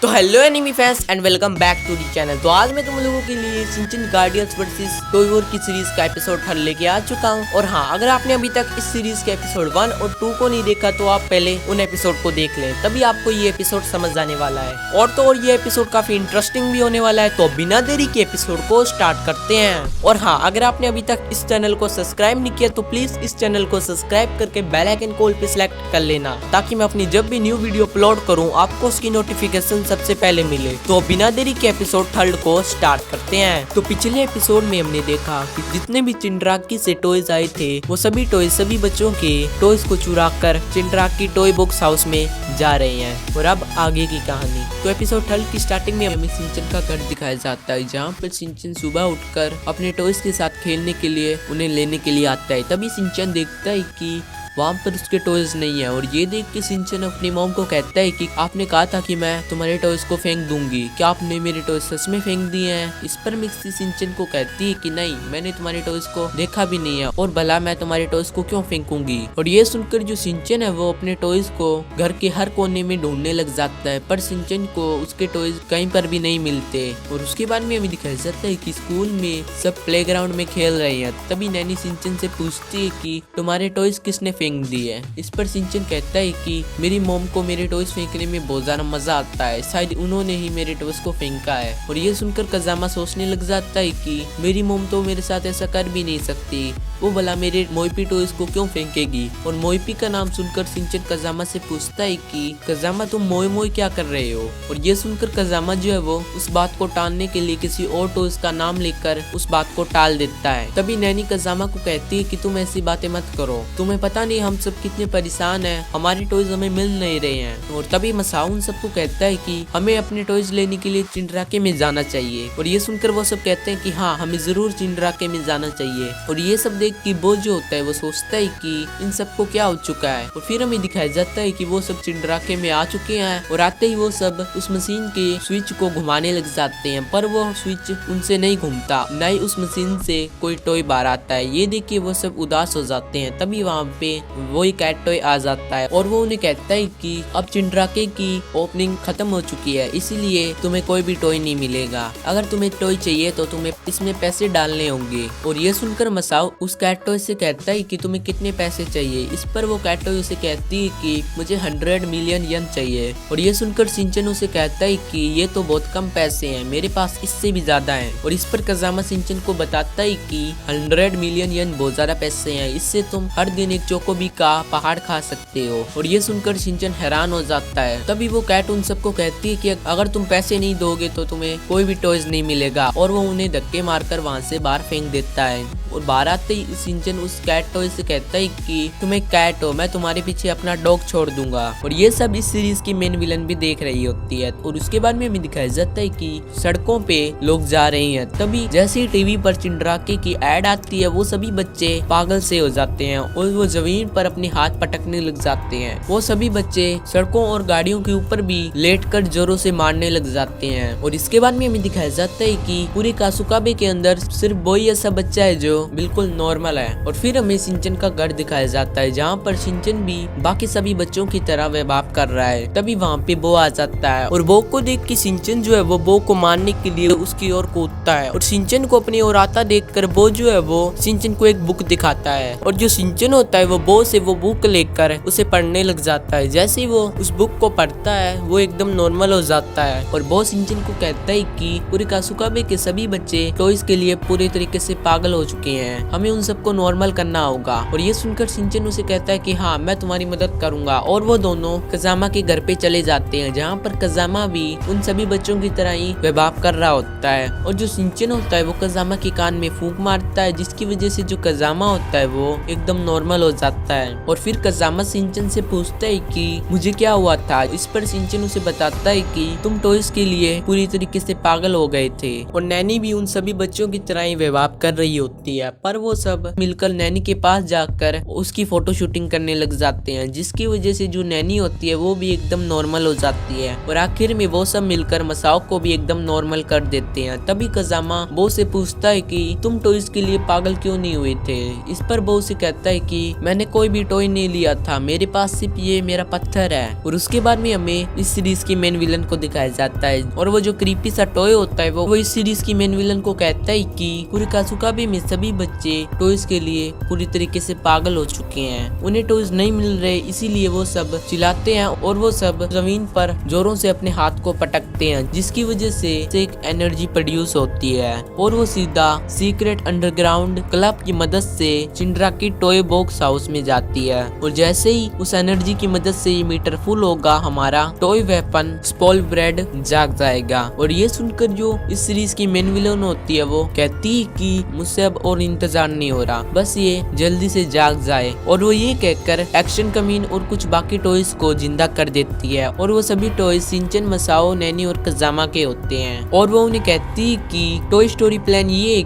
तो hello anime fans and welcome back to the channel. तो आज मैं तुम लोगों के लिए Shinchan guardians versus toy war की सीरीज का एपिसोड 3 लेके आ चुका हूँ। और हाँ, अगर आपने अभी तक इस सीरीज के एपिसोड 1 और 2 को नहीं देखा तो आप पहले उन एपिसोड को देख लें, तभी आपको ये एपिसोड समझ आने वाला है। और ये एपिसोड काफी इंटरेस्टिंग भी होने वाला है। तो बिना देरी के एपिसोड को स्टार्ट करते हैं। और हाँ, अगर आपने अभी तक इस चैनल को सब्सक्राइब नहीं किया तो प्लीज इस चैनल को सब्सक्राइब करके बेल आइकन को ऑल पे सिलेक्ट कर लेना, ताकि मैं अपनी जब भी न्यू वीडियो अपलोड करूँ आपको उसकी नोटिफिकेशन सबसे पहले मिले। तो बिना देरी के एपिसोड 3 को स्टार्ट करते हैं। तो पिछले एपिसोड में हमने देखा कि जितने भी चिंड्राकी से टॉयज आए थे वो सभी टॉयज सभी बच्चों के टॉयज को चुरा कर चिंड्राकी टॉय बॉक्स हाउस में जा रहे हैं। और अब आगे की कहानी। तो एपिसोड 3 की स्टार्टिंग में हमें सिंचन का घर दिखाया जाता है, जहाँ पर सिंचन सुबह उठकर अपने टॉयज के साथ खेलने के लिए उन्हें लेने के लिए आता है। तभी सिंचन देखता है कि वहाँ पर उसके टॉयज नहीं है। और ये देख के सिंचन अपनी मॉम को कहता है कि आपने कहा था कि मैं तुम्हारे टॉयज को फेंक दूंगी, क्या आपने मेरे टॉयज सच में फेंक दिए हैं? इस पर मिक्सी सिंचन को कहती है कि नहीं, मैंने तुम्हारे टॉयज को देखा भी नहीं है, और भला मैं तुम्हारे टॉयज को क्यों फेंकूंगी। और ये सुनकर जो सिंचन है वो अपने टॉयज को घर के हर कोने में ढूंढने लग जाता है, पर सिंचन को उसके टॉयज कहीं पर भी नहीं मिलते। और उसके बाद में हमें दिखाया जाता है कि स्कूल में सब प्लेग्राउंड में खेल रहे हैं। तभी नैनी सिंचन से पूछती है कि तुम्हारे टॉयज किसने फेंक दी है। इस पर सिंचन कहता है कि मेरी मॉम को मेरे टॉयज फेंकने में बहुत ज्यादा मजा आता है, शायद उन्होंने ही मेरे टॉयज को फेंका है। और ये सुनकर कजामा सोचने लग जाता है कि मेरी मॉम तो मेरे साथ ऐसा कर भी नहीं सकती, वो भला मेरे मोइपी टॉयज को क्यों फेंकेगी। और मोइपी का नाम सुनकर सिंचन कजामा से पूछता है कि कजामा तुम मोई मोई क्या कर रहे हो। और ये सुनकर कजामा जो है वो उस बात को टालने के लिए किसी और टॉयज का नाम लेकर उस बात को टाल देता है। तभी नैनी कजामा को कहती है कि तुम ऐसी बातें मत करो, तुम्हें पता नहीं हम सब कितने परेशान हैं, हमारे टॉयज हमें मिल नहीं रहे हैं। और तभी मसाओ उन सबको कहता है कि हमें अपने टॉयज लेने के लिए चिंड्राके में जाना चाहिए। और ये सुनकर वो सब कहते हैं कि हाँ, हमें जरूर चिंड्राके में जाना चाहिए। और ये सब देख के वो जो होता है वो सोचता है कि इन सबको क्या हो चुका है। और फिर हमें दिखाया जाता है कि वो सब चिंड्राके में आ चुके हैं, और आते ही वो सब उस मशीन के स्विच को घुमाने लग जाते हैं, पर वो स्विच उनसे नहीं घूमता, न ही उस मशीन से कोई टॉय बाहर आता है। ये देख के वो सब उदास हो जाते हैं। तभी वहाँ पे वही कैट टॉय आ जाता है, और वो उन्हें कहता है कि अब चिंड्राके की ओपनिंग खत्म हो चुकी है, इसीलिए तुम्हें कोई भी टॉय नहीं मिलेगा। अगर तुम्हें टॉय चाहिए तो तुम्हें इसमें पैसे डालने होंगे। और ये सुनकर मसाओ उस कैट टॉय से कहता है कि तुम्हें कितने पैसे चाहिए। इस पर वो कैट टॉय उसे कहती है कि मुझे 100 मिलियन येन चाहिए। और ये सुनकर सिंचन उसे कहता है कि ये तो बहुत कम पैसे हैं, मेरे पास इससे भी ज्यादा हैं। और इस पर कजामा सिंचन को बताता है कि 100 मिलियन येन बहुत ज्यादा पैसे हैं, इससे तुम हर दिन एक चोकोबी का पहाड़ खा सकते हो। और ये सुनकर सिंचन हैरान हो जाता है। तभी वो कैट उन सबको कहती है कि अगर तुम पैसे नहीं दोगे तो तुम्हें कोई भी टॉयज नहीं मिलेगा। और वो उन्हें धक्के मारकर वहाँ से बाहर फेंक देता है। और बाहर आते ही सिंचन उस कैट टॉय से कहता है कि तुम एक कैट हो, मैं तुम्हारे पीछे अपना डॉग छोड़ दूंगा। और ये सब इस सीरीज की मेन विलन भी देख रही होती है। और उसके बाद में हमें दिखाया जाता है कि सड़कों पे लोग जा रहे हैं। तभी जैसे ही टीवी पर चिंड्राके की एड आती है वो सभी बच्चे पागल से हो जाते हैं, और वो जमीन पर अपने हाथ पटकने लग जाते हैं। वो सभी बच्चे सड़कों और गाड़ियों के ऊपर भी लेटकर जोरों से मारने लग जाते हैं। और इसके बाद में हमें दिखाया जाता है कि पूरे कासुकाबे के अंदर सिर्फ वही ऐसा बच्चा है जो बिल्कुल नॉर्मल है। और फिर हमें सिंचन का घर दिखाया जाता है, जहाँ पर सिंचन भी बाकी सभी बच्चों की तरह व्यवहार कर रहा है। तभी वहाँ पे बो आ जाता है, और बो को देख के सिंचन जो है वो बो को मारने के लिए उसकी ओर कूदता है। और सिंचन को अपनी ओर आता देखकर बो जो है वो सिंचन को एक बुक दिखाता है। और जो सिंचन होता है वो बो से वो बुक लेकर उसे पढ़ने लग जाता है। जैसे ही वो उस बुक को पढ़ता है वो एकदम नॉर्मल हो जाता है। और बो सिंचन को कहता है कि पूरे कासुकाबे के सभी बच्चे टॉयज के लिए पूरे तरीके से पागल हो चुके हैं, हमें उन सबको नॉर्मल करना होगा। और ये सुनकर सिंचन उसे कहता है कि हाँ, मैं तुम्हारी मदद करूंगा। और वो दोनों कजामा के घर पे चले जाते हैं, जहाँ पर कजामा भी उन सभी बच्चों की तरह ही व्यवहार कर रहा होता है। और जो सिंचन होता है वो कजामा के कान में फूंक मारता है, जिसकी वजह से जो कजामा होता है वो एकदम नॉर्मल हो जाता है। और फिर कजामा सिंचन से पूछता है कि मुझे क्या हुआ था। इस पर सिंचन उसे बताता है कि तुम टॉयज के लिए पूरी तरीके से पागल हो गए थे। और नैनी भी उन सभी बच्चों की तरह ही व्यवहार कर रही होती है। है, पर वो सब मिलकर नैनी के पास जाकर उसकी फोटो शूटिंग करने लग जाते हैं, जिसकी वजह से जो नैनी होती है वो भी एकदम नॉर्मल हो जाती है और आखिर में वो सब मिलकर मसाओ को भी एकदम नॉर्मल कर देते हैं। तभी कजामा बो से पूछता है कि तुम टॉयज के लिए पागल क्यों नहीं हुए थे। इस पर बो से कहता है कि मैंने कोई भी टॉय नहीं लिया था, मेरे पास सिर्फ ये मेरा पत्थर है। और उसके बाद में हमें इस सीरीज की मेन विलन को दिखाया जाता है और वो जो क्रीपी सा टॉय होता है वो इस सीरीज की मेन विलन को कहता है कि कुरिकाजुकाबे में सभी बच्चे टॉयज के लिए पूरी तरीके से पागल हो चुके हैं, उन्हें टॉयज नहीं मिल रहे, इसीलिए वो सब चिल्लाते हैं और वो सब जमीन पर जोरों से अपने हाथ को पटकते हैं, जिसकी वजह से एक एनर्जी प्रोड्यूस होती है और वो सीधा सीक्रेट अंडरग्राउंड क्लब की मदद से चिंड्रा की टॉय बॉक्स हाउस में जाती है। और जैसे ही उस एनर्जी की मदद से ये मीटर फुल होगा, हमारा टॉय वेपन स्पॉल ब्रेड जाग जाएगा। और ये सुनकर जो इस सीरीज की मेन विलन होती है वो कहती है कि मुझसे अब और इंतजार नहीं हो रहा, बस ये जल्दी से जाग जाए। और वो ये कहकर एक्शन कमीन और कुछ बाकी टॉयज को जिंदा कर देती है और वो सभी टॉयज सिंचन, मसाओ, नैनी और कजामा के होते हैं। और वो उन्हें कहती है कि टॉय स्टोरी प्लान ये है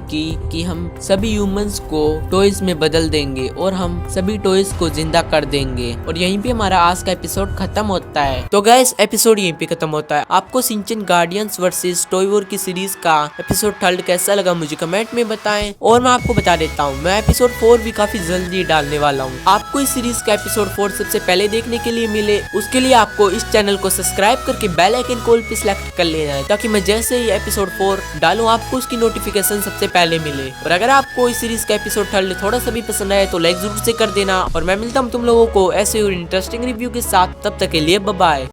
कि हम सभी ह्यूमंस को टॉयज में बदल देंगे और हम सभी टॉयज को जिंदा कर देंगे। और यहीं पे हमारा आज का एपिसोड खत्म होता है। तो गाइस एपिसोड यहीं पे खत्म होता है। आपको सिंचन गार्डियंस वर्सेस टॉय वॉर की सीरीज का एपिसोड 3 कैसा लगा मुझे कमेंट में बताएं। और मैं आपको बता देता हूँ, मैं एपिसोड 4 भी काफी जल्दी डालने वाला हूँ। आपको इस सीरीज का एपिसोड 4 सबसे पहले देखने के लिए मिले, उसके लिए आपको इस चैनल को सब्सक्राइब करके बेल आइकन कॉल पे सिलेक्ट कर लेना है, ताकि मैं जैसे ही एपिसोड 4 डालूं आपको उसकी नोटिफिकेशन सबसे पहले मिले। और अगर आपको इस सीरीज का एपिसोड 3 थोड़ा सा भी पसंद आए तो लाइक जरूर से कर देना। और मैं मिलता हूँ तुम लोगों को ऐसे और इंटरेस्टिंग रिव्यू के साथ, तब तक के लिए बाय बाय।